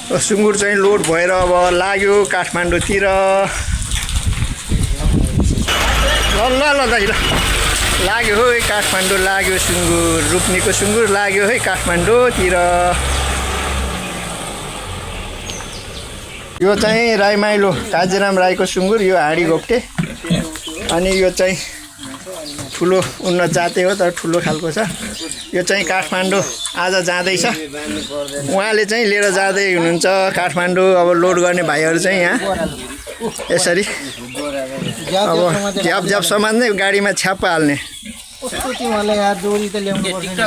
सुँगुर चाहिँ लोड भएर अब लाग्यो काठमाडौँतिर। ल दाइ ल लाग्यो है काठमाडौँ लाग्यो सुँगुर। रुक्नीको सुँगुर लाग्यो है काठमाडौँतिर। यो चाहिँ राईमाइलो काजीराम राईको सुँगुर। यो हाँडी घोप्टे अनि यो चाहिँ ठुलो उन्नत जाते हो तर ठुलो खालको छ। यो चाहिँ काठमाडौँ आज जाँदैछ। उहाँले चाहिँ लिएर जाँदै हुनुहुन्छ काठमाडौँ। अब लोड गर्ने भाइहरू चाहिँ यहाँ यसरी अब झ्याप समात्ने गाडीमा छ्याप्प हाल्ने।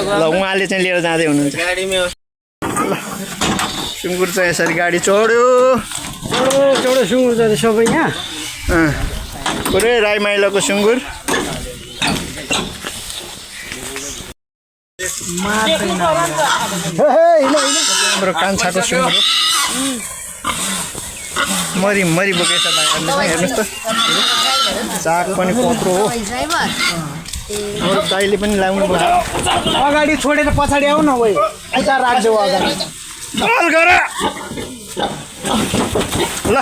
ल उहाँले चाहिँ लिएर जाँदै हुनुहुन्छ। ल सुँगुर चाहिँ यसरी गाडी चढ्यो चढो सुँगुर जाँदै सबै यहाँ पुरै राईमाइलोको सुँगुर। हाम्रो कान्छाको सुँगुर मरि बोकेछ भाइहरूले। हेर्नुहोस् त चाक पनि पत्रो हो। अरू दाइले पनि लाउनु पर्छ। अगाडि छोडेर पछाडि आऊ न ओइ आइता राख्देऊ अगाडि चल गर। ल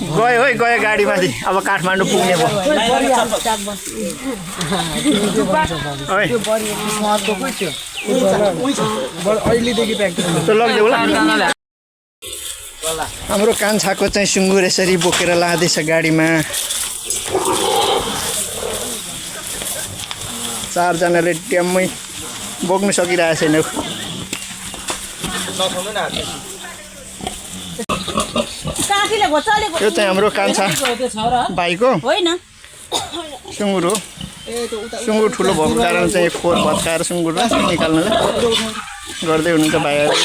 गयो है गयो गाडीमाथि। अब काठमाडौँ पुग्ने भयो। अहिलेदेखि प्र्याक्टिस लगिदेऊ ल। हाम्रो कान्छाको चाहिँ सुँगुर यसरी बोकेर लाँदैछ गाडीमा। 4 जनाले ट्याम्मै बोक्नु सकिरहेको छैन। यो चाहिँ हाम्रो कान्छा भाइको सुँगुर हो। सुँगुर ठुलो भएको कारण चाहिँ खोर भत्काएर सुँगुर निकाल्नुलाई गर्दै हुनुहुन्छ भाइहरू।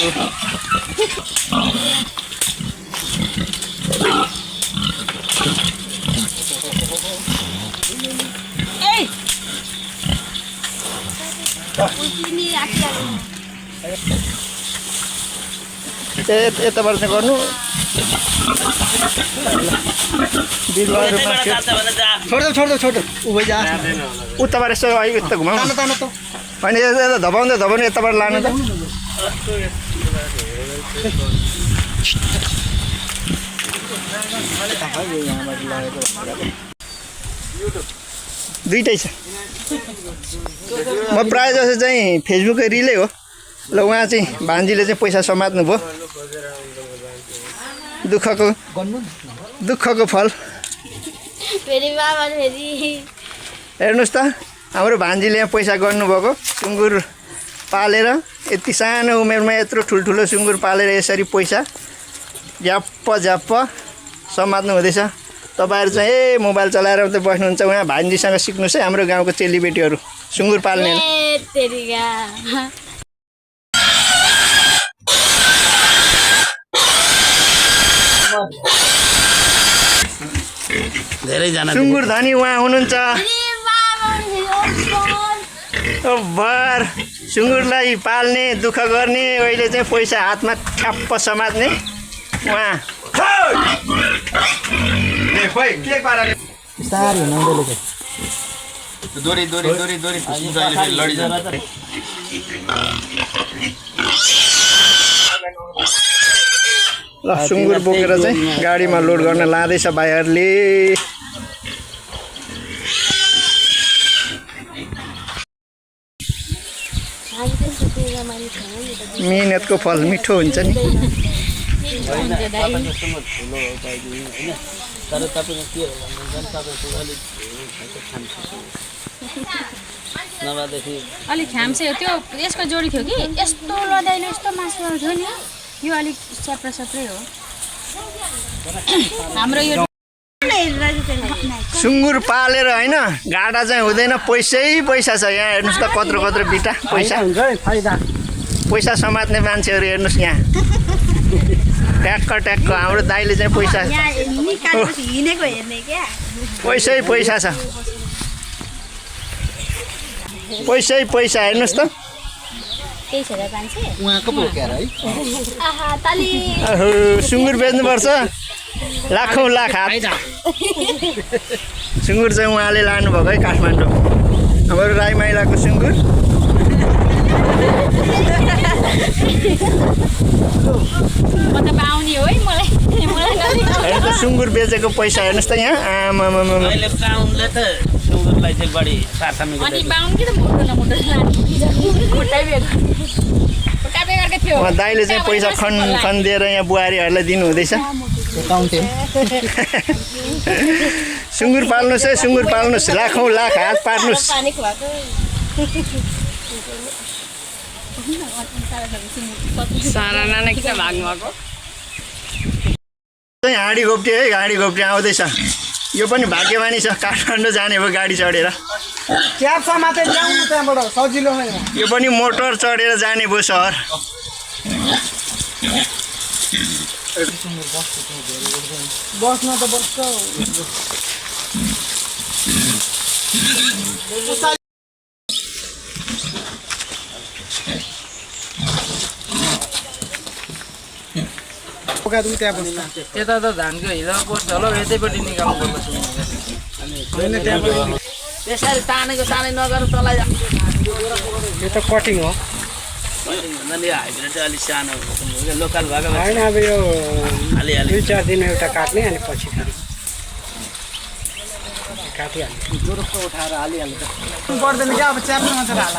यताबाट चाहिँ गर्नु छोड्दो उताबाट यसो यता घुमाउनु होइन। यता धपाउँदै यताबाट लानु त। दुइटै छ। म प्रायः जस्तो चाहिँ फेसबुकै रिलै हो। ल उहाँ चाहिँ भान्जीले चाहिँ पैसा समात्नु भयो। दुःखको फल। हेर्नुहोस् त हाम्रो भान्जीले यहाँ पैसा गर्नुभएको। सुँगुर पालेर यति सानो उमेरमा यत्रो ठुल्ठुलो सुँगुर पालेर यसरी पैसा झ्याप्प समात्नु हुँदैछ। तपाईँहरू चाहिँ मोबाइल चलाएर मात्रै बस्नुहुन्छ। उहाँ भान्जीसँग सिक्नुहोस् है हाम्रो गाउँको चेलीबेटीहरू सुँगुर पाल्ने। धेरैजना सुँगुर धनी उहाँ हुनुहुन्छ। भर सुँगुरलाई पाल्ने दुःख गर्ने अहिले चाहिँ पैसा हातमा ठ्याप्प समात्ने उहाँ। ल सुँगुर बोकेर चाहिँ गाडीमा लोड गर्न लाँदैछ भाइहरूले। मिहिनेतको फल मिठो हुन्छ नि। अलिक ख्याम्से हो त्यो यसको जोडी थियो कि यस्तो लदाइलो यस्तो मासुहरू थियो नि। यो अलिक सेप्रै हो हाम्रो। यो सुँगुर पालेर होइन घाटा चाहिँ हुँदैन। पैसा छ यहाँ। हेर्नुहोस् त कत्रो बिटा पैसा समात्ने मान्छेहरू हेर्नुहोस् यहाँ। ट्याक्क हाम्रो दाइले चाहिँ पैसा पैसा छ। पैसा हेर्नुहोस् त। सुँगुर बेच्नुपर्छ लाखौँ लाख हात। सुँगुर चाहिँ उहाँले लानुभएको है काठमाडौँ। हाम्रो राईमाइलाको सुँगुर। म त पाउने हो है मलाई नलिनु। हेर्नु त सुँगुर बेचेको पैसा हेर्नुहोस् त यहाँ आमामामा अहिले बाहुनले त सुँगुरलाई चाहिँ बढी प्राथमिकता अनि बाहुन कि त मुटो नमुटो खुट्टा बेगरको थियो। दाइले चाहिँ पैसा खनिदिएर यहाँ बुहारीहरूलाई दिनु हुँदैछ। सुँगुर पाल्नुहोस् है, सुँगुर पाल्नुहोस्, लाखौँ लाख हात पार्नुहोस्। पानी खुवाएको सारा नाना किन भाग्नु भएको चाहिँ हाँडी घोप्टे है, हाँडी घोप्टे आउँदैछ। यो पनि भाग्यमानी छ, काठमाडौँ जाने भयो गाडी चढेर। क्याबसम्म चाहिँ ल्याउनु त्यहाँबाट सजिलो नै हो। यो पनि मोटर चढेर जाने भयो सहर। बस्न त बस्छ। त्यहाँ बस्छ। त्यता त धानको हिलो पर्छ होला यतैपट्टि निकाल्नु पर्छ त्यसरी तानेको तानै नगर तँलाई यो त कटिङ हो भन्दा नि हाइब्रिड चाहिँ अलिक सानो लोकल भएको होइन। अब यो हालिहाल्यो 2-4 दिन एउटा काट्ने अनि पछि काटिहाल्ने। जोरको उठाएर हालिहाल्नु पर्दैन क्या। अब च्याप्नु मात्र हाल।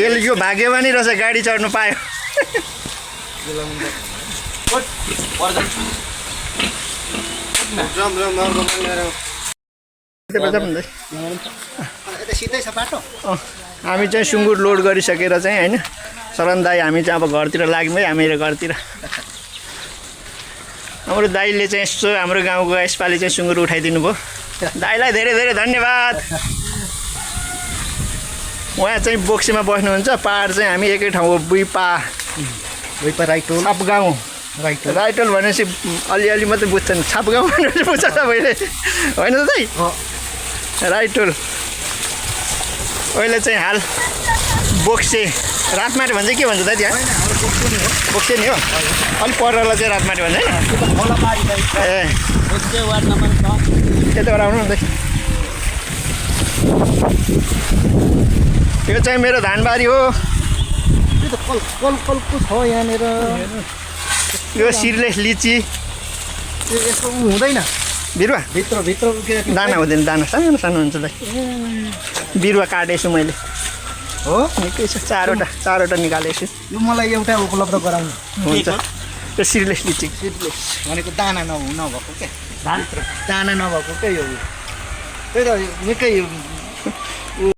ल यो भाग्यमानी रहेछ, गाडी चढ्नु पायो। सिधै छ बाटो। हामी चाहिँ सुँगुर लोड गरिसकेर चाहिँ होइन शरण दाई हामी चाहिँ अब घरतिर लाग्यौँ है। हामीहरू घरतिर हाम्रो दाइले चाहिँ यसो हाम्रो गाउँको यसपालि चाहिँ सुँगुर उठाइदिनु भयो। दाइलाई धेरै धेरै धन्यवाद। उहाँ चाहिँ बोक्सीमा बस्नुहुन्छ। पहाड चाहिँ हामी एकै ठाउँको बुइपा राइटोल छाप गाउँ। राइटोल भनेपछि अलिअलि मात्रै बुझ्छन्, छाप गाउँ भनेपछि बुझ्छ सबैले होइन त दाइ? राइटोल अहिले चाहिँ हाल बोक्से रातमाटे भन्छ के भन्छ दाइ त्यहाँ? बोक्से नि हो। अलिक परलाई चाहिँ रातमाटे भन्छ होइन? ए त्यताबाट आउनु नि दाइ। यो चाहिँ मेरो धानबारी हो। कलको छ यहाँनिर। यो सिरलेस लिची यस्तो हुँदैन बिरुवा भित्र दाना हुँदैन, दाना सानो सानो हुन्छ दाइ। बिरुवा काटेछु मैले हो। निकै छ, चारवटा निकालेछु। यो मलाई एउटा उपलब्ध गराउनु हुन्छ। त्यो सिरलेस लिची भनेको दाना नभएको क्या। दाना नभएको क्या यो। त्यही त निकै